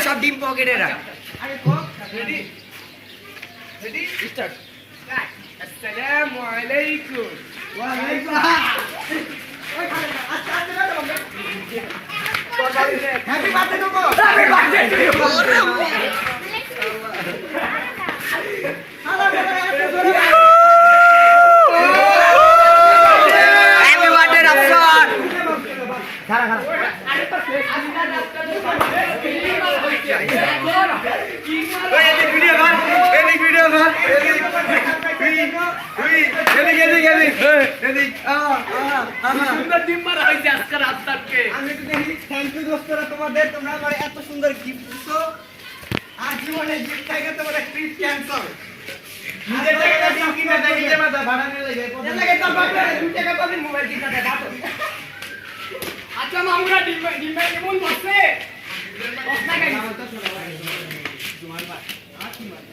সব ডিম পকেটে রাখ। আগে কোক রেডি রেডি স্টার্ট আসসালামু আলাইকুম ওয়া আলাইকুম ওই খালে আচ্ছা আচ্ছা হ্যাপি বার্থডে টুকু হ্যাপি বার্থডে টুকু হ্যাপি বার্থডে রাফসান। খারা খারা ভিডিও কর, এদিক ভিডিও কর, এদিক সুন্দর ডিম মারা হয়েছে আজকে রাস্তাকে আমি তো দেখি থ্যাংক ইউ দোস্তরা তোমাদের তোমরা আমার এত সুন্দর গিফট দিছো আর জীবনে গিফট থেকে তোমার ট্রিপ ক্যান্সেল নিজে থেকে ডিম কিনে দেয় নিজে মাথা ভাড়া নিয়ে লাগে এর লাগে তোর বাপরে 2 টাকা পাবি মোবাইল কিনা দে দাও আচ্ছা মামুরা ডিম কেমন বসে বস না গাইস তোমার বাপ আর কি মার